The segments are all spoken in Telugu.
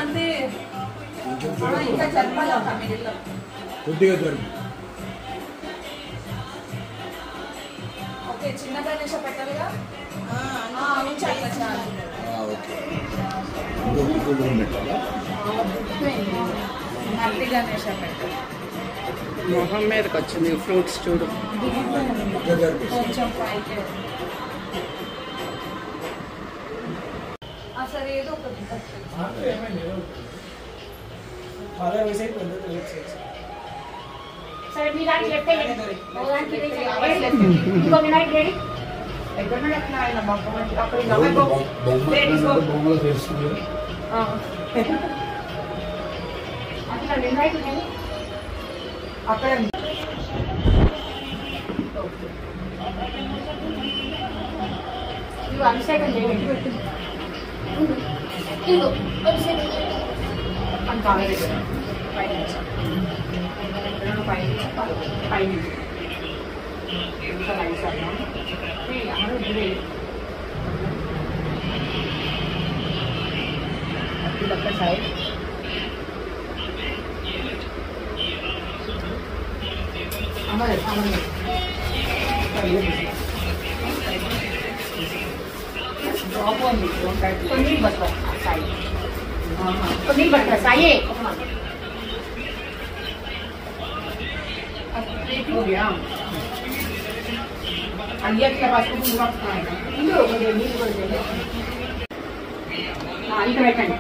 అంటే ఇంకా చెప్పాలి ఒక మిడిల్లో కొద్దిగా జరుపు. ఓకే చిన్న గణేష పెట్టాలిగా ఉంచాలి చాలు ఓకే దూరం పెట్టాలా హ్యాపీ గణేష పెట్టాలి మొహం మీదకి వచ్చింది ఫ్రూట్స్ చూడు కొంచెం పైకి అసలు ఏదో ఒకటి सर मी गाड़ी लेफ्ट है भगवान की ఇంకో వినాయక్ రెడీ ఎక్కడ ఎట్లా ఆయన భగవాన్ అక్కడ బొమ్మలు తెలుస్తుంది అట్లా వినాయక్ రెడీ అక్కడ ఇవి అభిషేకం చేయండి ఇదిగో అభిషేకం అని కాలేదు పైన ఇంకా లైన్స్ అన్నా అందరూ ఇది ఒక్క సైడ్ అమరే అమరే డ్రాప్ ఉంది కొన్ని బట్ట సైడ్ కొన్ని బట్ట సాయే हो गया अलिया के पास को पूरा ఇందులో కొద్దిగా నీళ్ళు కూడా ఇక్కడ పెట్టండి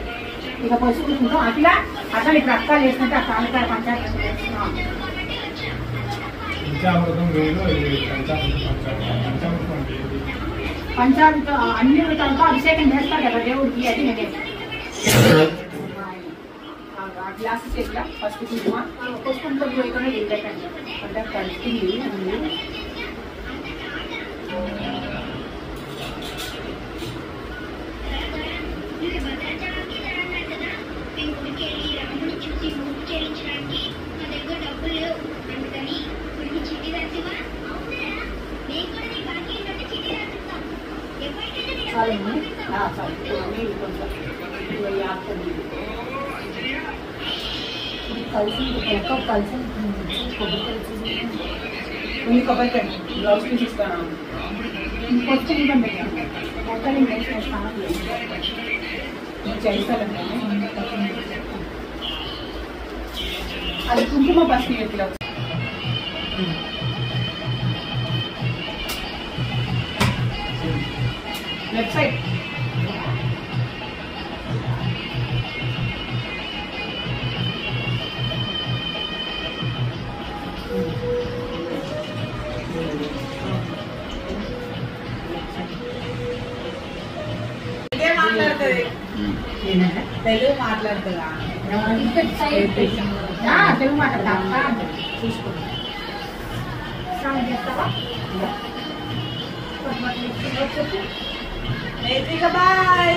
ఇక పసుకుంటుందో అట్లా అట్లా ఇప్పుడు అక్కలు వేసుకుంటే ఆ కాలకాల పంచామృత అన్ని వృతాలతో అభిషేకం చేస్తారు కదా దేవుడికి అది నేనే గ్లాస్ చేతిలో ఫస్ట్ కుంకుమ పసుపుతో పోయికొని పెట్టండి అంటే కలిసింది కొబ్బరి బ్లౌజ్ పీస్ ఇస్తాను కొంచెం చేస్తానండి అది కుంకుమ పసుపు చేతిలో లెఫ్ట్ సైడ్ తెలుగు మాట్లాడుతుందా తెలుగు మాట్లాడతా చూసుకోండి నేత్రిక బాయ్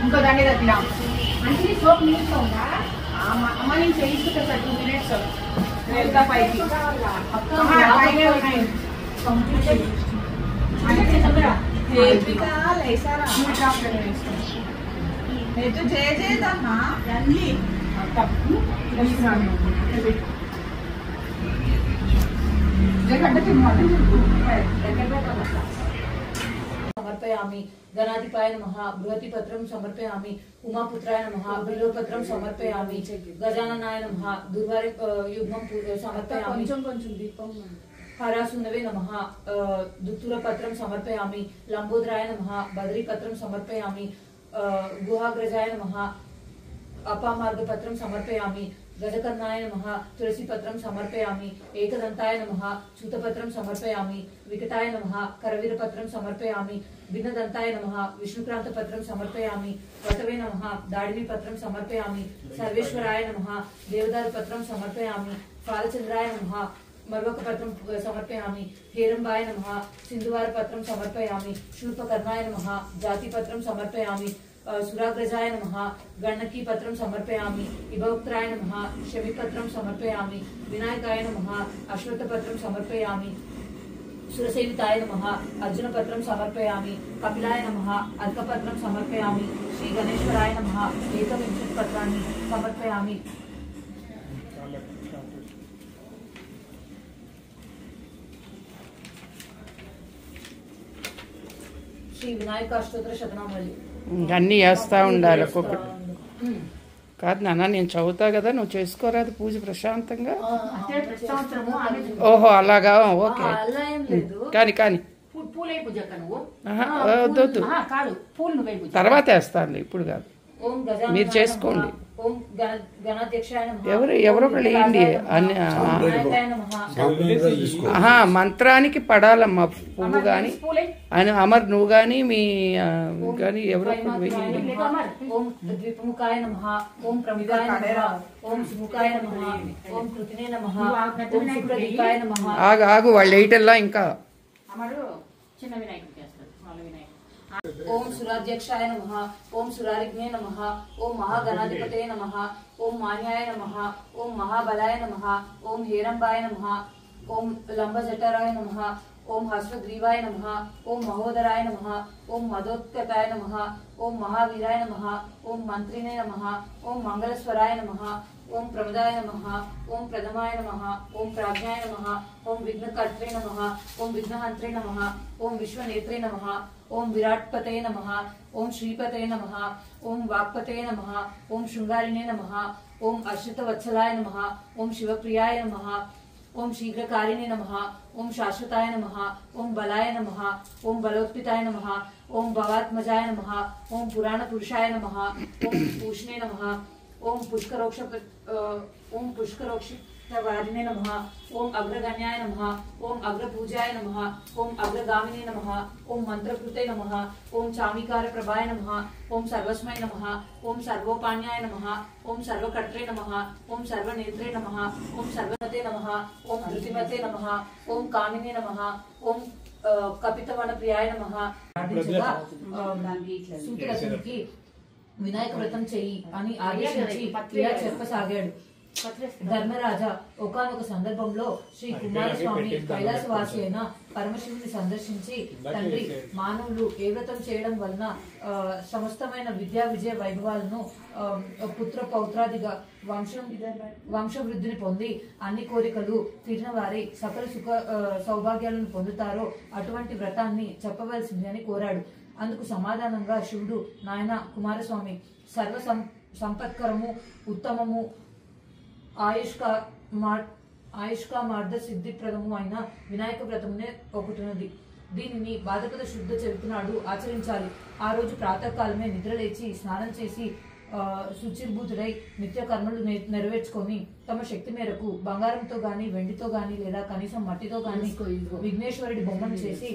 ఇంకో దాన్ని తగ్గినా అంటే సోప్ నీట్గా ఉందా అమ్మ నేను చేయించుకుంటా సార్ 2 minutes వెళ్తా పైకి నేత్రిక లేసారా నేతు చేసేదమ్మా అన్ని సమర్పయామి గణాధిపాయ నమః బృహతిపత్రం సమర్పయామి ఉమాపుత్రాయ నమః బిల్వపత్రం సమర్పయామి గజాననాయ నమః దుర్వారి యుగ్మం సమర్పయామి కొంచెం దీపం హరాసునవే నమః దుత్తురపత్రం సమర్పయామి లంబోదరాయ నమః బద్రీపత్రం సమర్పయామి గుహాగ్రజాయ నమః అపామార్గపత్రం సమర్పయామి గజకర్ణాయ నమః తులసిపత్రం సమర్పయామి ఏకదంతాయ నమః చూతపత్రం సమర్పయామి వికటాయ నమః కరవీరపత్రం సమర్పయామి భిన్నదంతాయ నమః విష్ణుక్రాంతపత్రం సమర్పయామి వటవే నమః దాడిమీపత్రం సమర్పయామి సర్వేశ్వరాయ నమః దేవదారుపత్రం సమర్పయామి ఫాలచంద్రాయ నమః మర్వకపత్రం సమర్పయామి హేరంబాయ నమః సింధువారపత్రం సమర్పయామి శూర్పకర్ణాయ నమః జాతిపత్రం సమర్పయామి సురాగ్రజాయ నమః గణకీ పత్రం సమర్పయామి విభవక్త్రాయ నమః శమిపత్రం సమర్పయామి వినాయకాయ నమః అశ్వత్థ పత్రం సమర్పయామి సురసేవితాయ నమః అర్జున పత్రం సమర్పయామి కపిలాయ నమః అర్కపత్రం సమర్పయామి శ్రీ గణేశ్వరాయ నమః ఏకవింశతి పత్రాన్ని సమర్పయామి శ్రీ వినాయక అష్టోత్తర శతనామావళి అన్నీ వేస్తూ ఉండాలి ఒక్కొక్కటి. కాదు నాన్న, నేను చదువుతా కదా, నువ్వు చేసుకోరాదు పూజ ప్రశాంతంగా. ఓహో అలాగా, ఓకే. అలా ఏం లేదు. కానీ కానీ పూలే పూజ నువ్వు వద్దు వద్దు, కాదు, పూలు నువ్వే పూజ తర్వాత వేస్తాను, ఇప్పుడు కాదు. ఓం గజాననాయ మీరు చేసుకోండి. నమః. ఓం గణాధ్యక్షాయ నమః. ఎవరొకరు వేయండి. అన్ని వినాయకాయ నమః. మంత్రానికి పడాలమ్మా పువ్వు కానీ పూలే అని అమర్ నువ్వు కానీ మీ కానీ ఎవరో ఒకరు వైమాత్రాయ వేయండి. నమః. ఓం ద్విపముఖాయ నమః. ఓం ప్రముఖాయ నమః. ఓం సుముఖాయ నమః. ఓం కృతినే నమః. ఓం సుప్రదీపాయ నమః. ఆగు ఆగు, వాళ్ళు వేయటల్లా ఇంకా. అమరు చిన్న వినాయకుడు చేస్తాడు, వాళ్ళ వినాయకుడు. ఓం సురాధ్యక్షాయ నమః. ఓం సురారిజ్ఞే నమః. ఓం మహాగణాధిపతే నమః. ఓం మాన్యాయ నమః. ఓం మహాబలాయ నమః. ఓం హేరంబాయ నమః. ఓం లంబజఠరాయ నమః. ఓం హస్వగ్రీవాయ నమః. ఓం మహోదరాయ నమః. ఓం మదోత్కటాయ నమః. ఓం మహావీరాయ నమః. ఓం మంత్రినే నమః. ఓం మంగళస్వరాయ నమః. ఓం ప్రమదాయ నమః. ఓం ప్రథమాయ నమః. ఓం ప్రాజ్ఞాయ నమః. ఓం విఘ్నకర్త్రే నమః. ఓం విఘ్నహంత్రే నమః. ఓం విశ్వనేత్రే నమః. ఓం విరాట్పతే నమః. ఓం శ్రీపతే నమః. ఓం వాక్పతే నమః. ఓం శృంగారిణే నమః. ఓం అశ్రితవత్సలాయ నమః. ఓం శివప్రియాయ నమః. ఓం శీఘ్రకారిణే నమః. ఓం శాశ్వతాయ నమః. ఓం బలాయ నమః. ఓం బలోత్పితాయ నమః. ఓం భవాత్మజాయ నమః. ఓం పురాణ పురుషాయ నమః. ఓం పూష్ణే నమః. ఓం పుష్కరోక్షితవారిణే నమః. ఓం అగ్రగణ్యాయ నమః. ఓం అగ్రపూజాయ నమః. ఓం అగ్రగామినే నమః. ఓం మంత్రకృతే నమః. ఓం చామికార ప్రభాయ నమః. ఓం సర్వస్మై నమః. ఓం సర్వోపాన్యాయ నమః. ఓం సర్వకర్త్రే నమః. ఓం సర్వనేత్రే నమః. ఓం సర్వమతే నమః. ఓం ధృతిమతే నమః. ఓం కామినే నమః. ఓం కపితవన ప్రియాయ నమః. సూతులకి వినాయక వ్రతం చెయ్యి అని ఆదేశించి ఇలా చెప్పసాగాడు. ధర్మరాజా ఒకానొక సందర్భంలో శ్రీ కుమారస్వామి కైలాసవాసి అయిన పరమశివుని సందర్శించి, తండ్రి, మానవులు ఏ వ్రతం చేయడం వలన సమస్తమైన విద్యా విజయ వైభవాలను పుత్ర పౌత్రాదిగా వంశవృద్ధిని పొంది అన్ని కోరికలు తీరిన వారి సకల సుఖ సౌభాగ్యాలను పొందుతారో అటువంటి వ్రతాన్ని చెప్పవలసింది అని కోరాడు. అందుకు సమాధానంగా శివుడు, నాయన కుమారస్వామి, సర్వ సంపత్కరము, ఉత్తమము, ఆయుష్కా మార్ద సిద్ధిప్రదము అయిన వినాయక వ్రతమునే ఒకటినది. దీనిని బాధకత శుద్ధ చవితినాడు ఆచరించాలి. ఆ రోజు ప్రాతకాలమే నిద్రలేచి స్నానం చేసి శుచిర్భూతుడై నిత్య కర్మలు నెరవేర్చుకొని తమ శక్తి మేరకు బంగారంతో గాని, వెండితో గాని, లేదా కనీసం మట్టితో గాని విఘ్నేశ్వరుడి బొమ్మను చేసి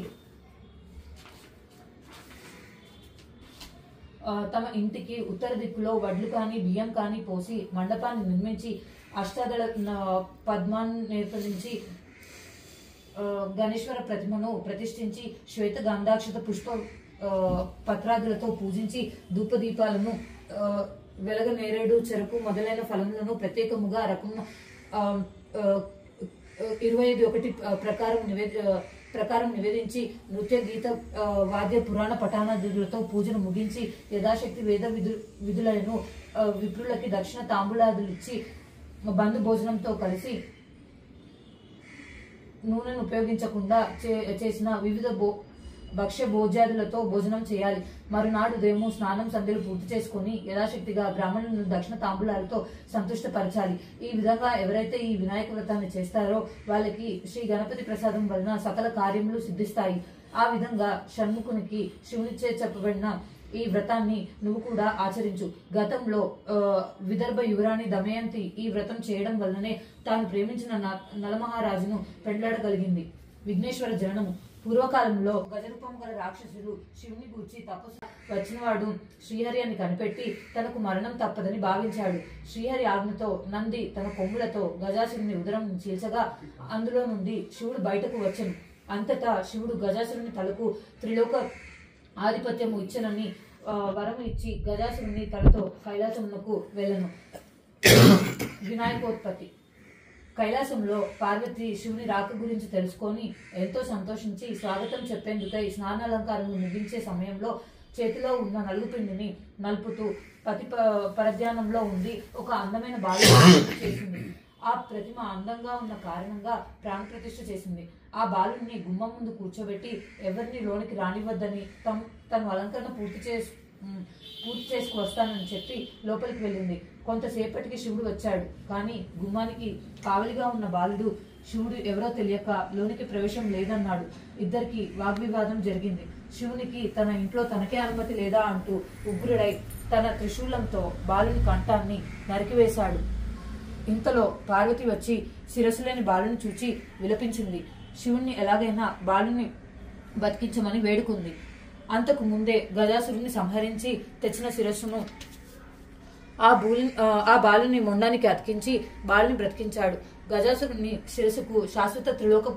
తమ ఇంటికి ఉత్తర దిక్కులో వడ్లు కాని, బియ్యం కాని పోసి మండపాన్ని నిర్మించి అష్టాదళ పద్మాన్ని ఏర్పరించి గణేశ్వర ప్రతిమను ప్రతిష్ఠించి శ్వేత గంధాక్షత పుష్ప పత్రాదులతో పూజించి ధూపదీపాలను వెలగ, నేరేడు, చెరకు మొదలైన ఫలములను ప్రత్యేకముగా రకం 25 ప్రకారం నివేదించి నృత్య, గీత, వాద్య, పురాణ పఠానాదులతో పూజను ముగించి యథాశక్తి వేద విధులను విప్రులకి దక్షిణ తాంబూలాదులు ఇచ్చి బంధు భోజనంతో కలిసి నూనెను ఉపయోగించకుండా చేసిన వివిధ భక్ష్య భోజ్యాదులతో భోజనం చేయాలి. మరునాడు ఉదయము స్నానం సంధ్యలు పూర్తి చేసుకుని యథాశక్తిగా బ్రాహ్మణులను దక్షిణ తాంబూలాలతో సంతుష్టపరచాలి. ఈ విధంగా ఎవరైతే ఈ వినాయక వ్రతాన్ని చేస్తారో వాళ్ళకి శ్రీ గణపతి ప్రసాదం వలన సకల కార్యములు సిద్ధిస్తాయి. ఆ విధంగా షణ్ముఖునికి శివునిచే చెప్పబడిన ఈ వ్రతాన్ని నువ్వు కూడా ఆచరించు. గతంలో విదర్భ యువరాణి దమయంతి ఈ వ్రతం చేయడం వల్లనే తాను ప్రేమించిన నలమహారాజును పెండ్లాడగలిగింది. విఘ్నేశ్వర జననము. పూర్వకాలంలో గజరూపం గల రాక్షసుడు శివుని గూర్చి తపస్సు వచ్చినవాడు శ్రీహరి అని కనిపెట్టి తనకు మరణం తప్పదని భావించాడు. శ్రీహరి ఆజ్ఞతో నంది తన కొమ్ములతో గజాసురుని ఉదరం చీల్చగా అందులో నుండి శివుడు బయటకు వచ్చెను. అంతటా శివుడు గజాసురుని తలకు త్రిలోక ఆధిపత్యము ఇచ్చనని వరం ఇచ్చి గజాసురుని తలతో కైలాసమునకు వెళ్ళను. వినాయకోత్పత్తి. కైలాసంలో పార్వతి శివుని రాక గురించి తెలుసుకొని ఎంతో సంతోషించి స్వాగతం చెప్పేందుకై స్నానాలంకారము ముగించే సమయంలో చేతిలో ఉన్న నలుగుపిండిని నలుపుతూ పతి పరధ్యానంలో ఉండి ఒక అందమైన బాలుని చేసింది. ఆ ప్రతిమ అందంగా ఉన్న కారణంగా ప్రాణప్రతిష్ఠ చేసింది. ఆ బాలుని గుమ్మం ముందు కూర్చోబెట్టి ఎవరిని లోనికి రానివద్దని తను అలంకరణ పూర్తి చేసుకు వస్తానని చెప్పి లోపలికి వెళ్ళింది. కొంతసేపటికి శివుడు వచ్చాడు. కానీ గుమ్మానికి కావలిగా ఉన్న బాలుడు శివుడు ఎవరో తెలియక లోనికి ప్రవేశం లేదన్నాడు. ఇద్దరికి వాగ్వివాదం జరిగింది. శివునికి తన ఇంట్లో తనకే అనుమతి లేదా అంటూ ఉగ్రుడై తన త్రిశూలంతో బాలుని కంఠాన్ని నరికివేశాడు. ఇంతలో పార్వతి వచ్చి శిరస్సులేని బాలుని చూచి విలపించింది. శివుణ్ణి ఎలాగైనా బాలుని బతికించమని వేడుకుంది. అంతకు ముందే గజాసురుని సంహరించి తెచ్చిన శిరస్సును ఆ బాలుని మొండానికి అతికించి బాలుని బ్రతికించాడు. గజాసురుని శిరస్సుకు శాశ్వత త్రిలోక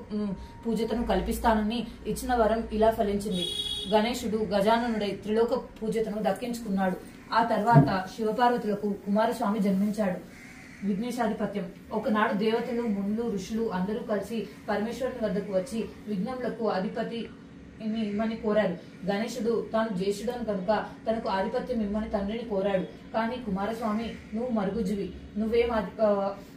పూజతను కల్పిస్తానని ఇచ్చిన వరం ఇలా ఫలించింది. గణేశుడు గజాననుడై త్రిలోక పూజతను దక్కించుకున్నాడు. ఆ తర్వాత శివపార్వతులకు కుమారస్వామి జన్మించాడు. విఘ్నేశాధిపత్యం. ఒకనాడు దేవతలు, మునులు, ఋషులు అందరూ కలిసి పరమేశ్వరుని వద్దకు వచ్చి విఘ్నములకు అధిపతి ఇమ్మని కోరారు. గణేశుడు తాను జ్యేష్ఠుడను కనుక తనకు ఆధిపత్యం ఇమ్మని తండ్రిని కోరాడు. కానీ కుమారస్వామి, నువ్వు మరుగుజ్జువి, నువ్వేం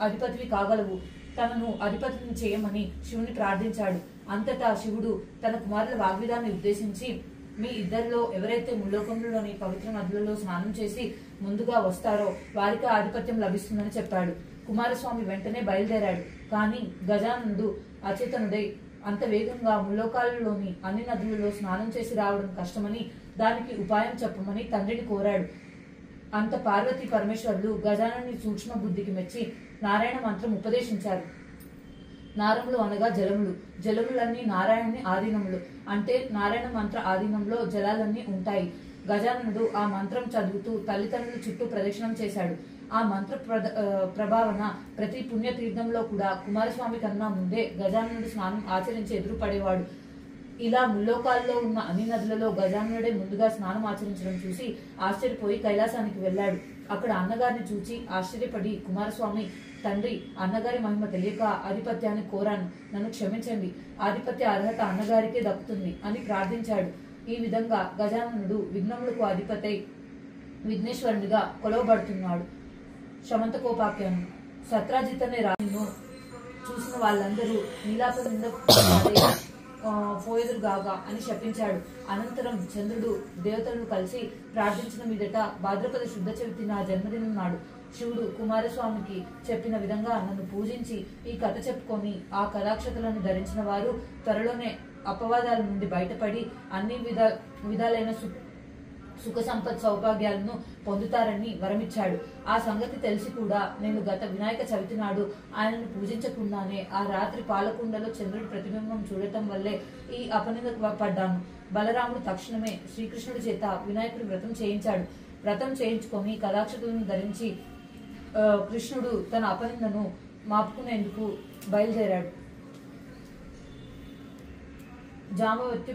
అధిపతివి కాగలవు, తనను అధిపతిని చేయమని శివుని ప్రార్థించాడు. అంతటా శివుడు తన కుమారుల వాగ్విదాన్ని ఉద్దేశించి, మీ ఇద్దరిలో ఎవరైతే ముల్లోకంలోని పవిత్ర నదులలో స్నానం చేసి ముందుగా వస్తారో వారికి ఆధిపత్యం లభిస్తుందని చెప్పాడు. కుమారస్వామి వెంటనే బయలుదేరాడు. కానీ గజానందుడు అచేతనుడై అంత వేగంగా ముల్లోకాలలోని అన్ని నదులలో స్నానం చేసి రావడం కష్టమని దానికి ఉపాయం చెప్పమని తండ్రిని కోరాడు. అంత పార్వతీ పరమేశ్వరులు గజాననుని సూక్ష్మ బుద్ధికి మెచ్చి నారాయణ మంత్రం ఉపదేశించారు. నారములు అనగా జలములు, జలములన్నీ నారాయణుని ఆధీనములు. అంటే నారాయణ మంత్ర ఆధీనంలో జలాలన్నీ ఉంటాయి. గజాననుడు ఆ మంత్రం చదువుతూ తల్లిదండ్రుల చుట్టూ ప్రదక్షిణం చేశాడు. ఆ మంత్ర ప్రభావన ప్రతి పుణ్యతీర్థంలో కూడా కుమారస్వామి కన్నా ముందే గజాననుడు స్నానం ఆచరించి ఎదురుపడేవాడు. ఇలా ముల్లోకాల్లో ఉన్న అన్ని నదులలో గజాననుడే ముందుగా స్నానం ఆచరించడం చూసి ఆశ్చర్యపోయి కైలాసానికి వెళ్ళాడు. అక్కడ అన్నగారిని చూచి ఆశ్చర్యపడి, కుమారస్వామి, తండ్రి, అన్నగారి మహిమ తెలియక ఆధిపత్యాన్ని కోరాను, నన్ను క్షమించండి, ఆధిపత్య అర్హత అన్నగారికే దక్కుతుంది అని ప్రార్థించాడు. ఈ విధంగా గజాననుడు విఘ్నములకు అధిపతై విఘ్నేశ్వరునిగా కొలవబడుతున్నాడు. శమంతకోపాఖ్యానం. సత్రాజిత్ అనే రాజును చూసిన వాళ్ళందరూ నీలాప పోయెదురుగాగా అని శపించాడు. అనంతరం చంద్రుడు దేవతలను కలిసి ప్రార్థించిన మీదట భాద్రపద శుద్ధ చవితి నా జన్మదినం నాడు శివుడు కుమారస్వామికి చెప్పిన విధంగా నన్ను పూజించి ఈ కథ చెప్పుకొని ఆ కళాక్షతలను ధరించిన వారు త్వరలోనే అపవాదాల నుండి బయటపడి అన్ని విధాలైన సుఖ సంపత్ సౌభాగ్యాలను పొందుతారని వరమిచ్చాడు. ఆ సంగతి తెలిసి కూడా నేను గత వినాయక చవితి నాడు ఆయనను పూజించకుండానే ఆ రాత్రి పాలకుండలో చంద్రుడి ప్రతిబింబం చూడటం వల్లే ఈ అపనింద పడ్డాను. బలరాముడు తక్షణమే శ్రీకృష్ణుడి చేత వినాయకుడి వ్రతం చేయించాడు. వ్రతం చేయించుకొని కళాక్షతులను ధరించి కృష్ణుడు తన అపనిందను మాపుకునేందుకు బయలుదేరాడు. జాంబవతి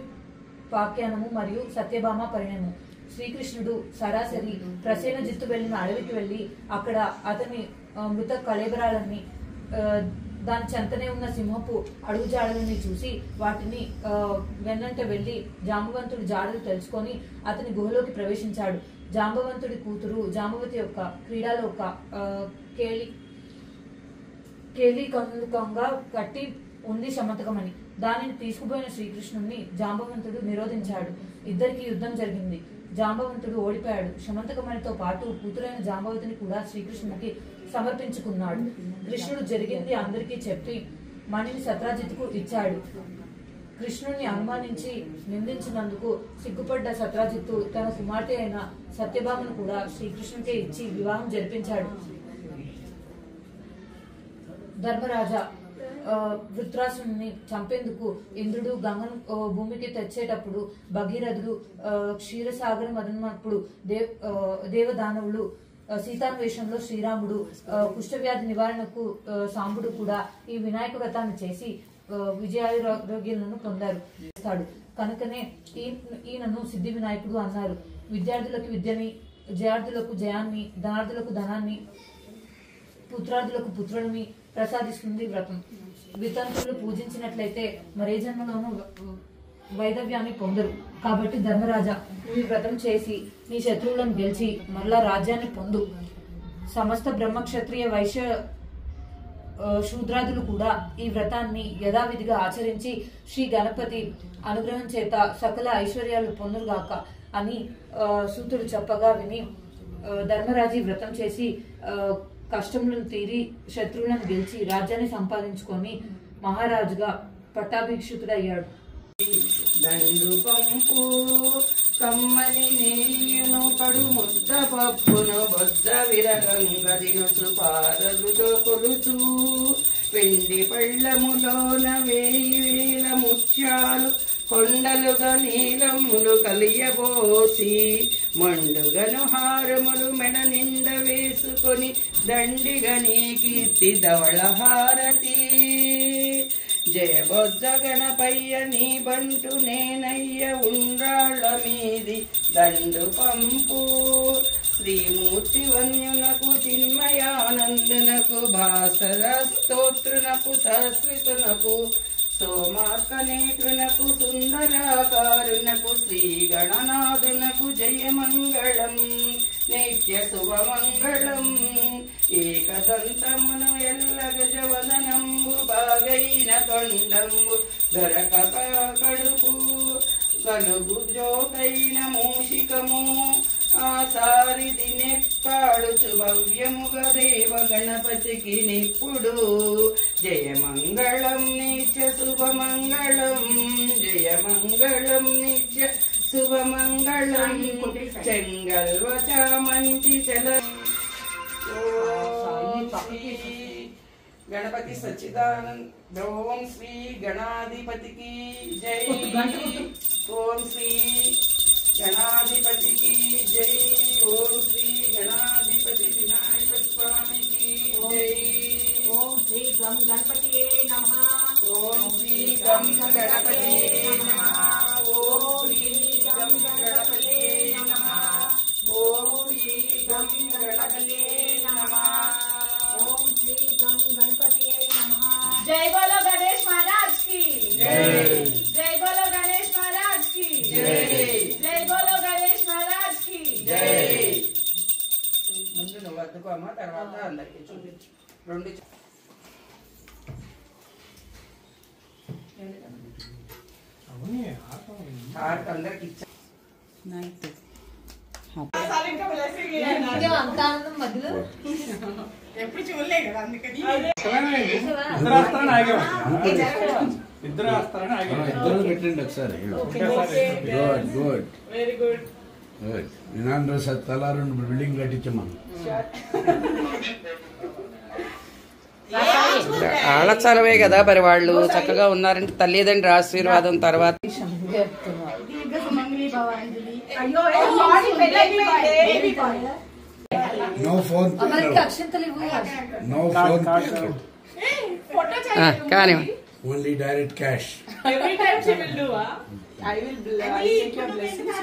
పాఖ్యానము మరియు సత్యభామ పరిణయము. శ్రీకృష్ణుడు సరాసరి ప్రసేనజిత్తు వెళ్లిన అడవికి వెళ్లి అక్కడ అతని మృత కళేబరాలన్నీ దాని చెంతనే ఉన్న సింహపు అడుగు జాడలని చూసి వాటిని వెన్నంట వెళ్లి జాంబవంతుడి జాడలు తెలుసుకొని అతని గుహలోకి ప్రవేశించాడు. జాంబవంతుడి కూతురు జాంబవతి యొక్క క్రీడలో ఒక కేళికంగా కట్టి ఉంది శమంతకమని. దానిని తీసుకుపోయిన శ్రీకృష్ణుడిని జాంబవంతుడు నిరోధించాడు. ఇద్దరికి యుద్ధం జరిగింది. జాంబవంతుడు ఓడిపోయాడు. శమంతకమణితో పాటు కూతురైన జాంబవతిని కూడా శ్రీకృష్ణుడికి సమర్పించుకున్నాడు. కృష్ణుడు జరిగింది అందరికీ చెప్పి మణిని సత్రాజిత్తుకు ఇచ్చాడు. కృష్ణుడిని అనుమానించి నిందించినందుకు సిగ్గుపడ్డ సత్రాజిత్తు తన కుమార్తె అయిన సత్యభామను కూడా శ్రీకృష్ణుడికే ఇచ్చి వివాహం జరిపించాడు. ధర్మరాజా, వృత్రాసుని చంపేందుకు ఇంద్రుడు గంగను భూమికి తెచ్చేటప్పుడు భగీరథుడు క్షీరసాగరం వదిలినప్పుడు దేవదానవులు సీతాన్వేషంలో శ్రీరాముడు కుష్ఠవ్యాధి నివారణకు సాంబుడు కూడా ఈ వినాయక వ్రతాన్ని చేసి విజయారోగ్యాలను పొందారు. కనుకనే ఈయనను సిద్ధి వినాయకుడు అన్నారు. విద్యార్థులకు విద్యని, జయార్థులకు జయాన్ని, ధనార్థులకు ధనాన్ని, పుత్రార్థులకు పుత్రుడిని ప్రసాదిస్తుంది వ్రతం. వితంతువులు పూజించినట్లయితే మరే జన్మలోనూ వైదవ్యాన్ని పొందరు. కాబట్టి ధర్మరాజా, ఈ వ్రతం చేసి నీ శత్రువులను గెలిచి మరలా రాజ్యాన్ని పొందు. సమస్త బ్రహ్మక్షత్రియ వైశ్య శూద్రాదులు కూడా ఈ వ్రతాన్ని యథావిధిగా ఆచరించి శ్రీ గణపతి అనుగ్రహం చేత సకల ఐశ్వర్యాలు పొందురుగాక అని సూతుడు చెప్పగా విని ధర్మరాజు వ్రతం చేసి కష్టములను తీరి శత్రువులను గెలిచి రాజ్యాన్ని సంపాదించుకొని మహారాజుగా పట్టాభిక్షితుడయ్యాడు. దండు పంపు కమ్మని నేయును కడు ముద్ద పప్పును బొద్ద విరగంగదినుచు పారదుతో కొలుచు వెండి పళ్ళములోన 1000 ముత్యాలు కొండలుగా నీలములు కలియబోసి మండుగను హారములు మెడ నిండ వేసుకొని దండిగా నీ కీర్తి ధవళ హారతి. జయబొజ్జ గణపయ్య నీ బంటు నేనయ్య ఉండ్రాళ్ళ మీది దండు పంపు. శ్రీమూర్తి వన్యునకు చిన్మయానందునకు భాసర స్తోత్రునకు సహస్రితునకు సోమార్కనేత్రునకు సుందరాకారునకు శ్రీ గణనాథునకు జయమంగళం నిత్య శుభమంగళం. ఏకదంతమును ఎల్ల గజవదనంబు బాగైన తొండంబు దొరక కడుపు గనుగు జోకైన మూషికము ఆ సారిది నెప్పాడుచు భవ్యముగా దేవ గణపతికి నిప్పుడు. జయమంగళం నిత్య శుభమంగళం, జయమంగళం నిత్య శుభమంగళం. చెంగల్వ చామంతి చల గణపతి సచ్చిదానంద. ఓం శ్రీ గణాధిపతికి జై. ఓం శ్రీ గణాధిపతికి జై. ఓం శ్రీ గణాధిపతి వినాయక స్వామికి జై. ఓం శ్రీ గం గణపతియే నమః. ఓం శ్రీ గం గణపతియే నమః. ఓం శ్రీ గం గణపతియే నమః. ఓం శ్రీ గం గణపతియే నమః. ఓం శ్రీ గం గణపతియే నమః. జై బోలో గణేష్ మహారాజ్ కి జై. జై బోలో గణేష్ మహారాజ్ కి జై. జై బోలో గణేష్ మహారాజ్ కి జై. ముందు నువ్వు వద్దుకో అమ్మ, తర్వాత అందరికి చూపించు. రెండు హార్ట్ అందరికి ఇచ్చా. అంత ఆనందం మధ్యలో ఎప్పుడు చూడలే కదా అందుకని ఇద్దరు పెట్టండి ఒకసారి. Good good very good. Good. నినాంధ్ర తలా 2 బిల్డింగ్ కట్టించమ్మా. వాళ్ళ చలవే కదా మరి, వాళ్ళు చక్కగా ఉన్నారంటే తల్లిదండ్రి ఆశీర్వాదం తర్వాత. దీర్ఘ సుమంగళి భవాంజలి. అయ్యో sorry baby bye. No phone, అమరికి అక్షంతలు ఇవ్వు. నో ఫోన్, ఫోటో चाहिए కానీ only direct cash. every time she will do I will take your blessings.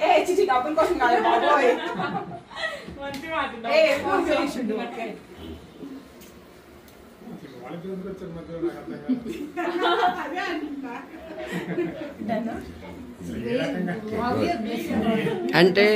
ఏ చిచి డబ్బుల కోసం కాదు బాబోయ్. మంచి మాట. ఏ ఫోన్ చేయించు. అదే అంటున్నా. Obvious blessing. అంటే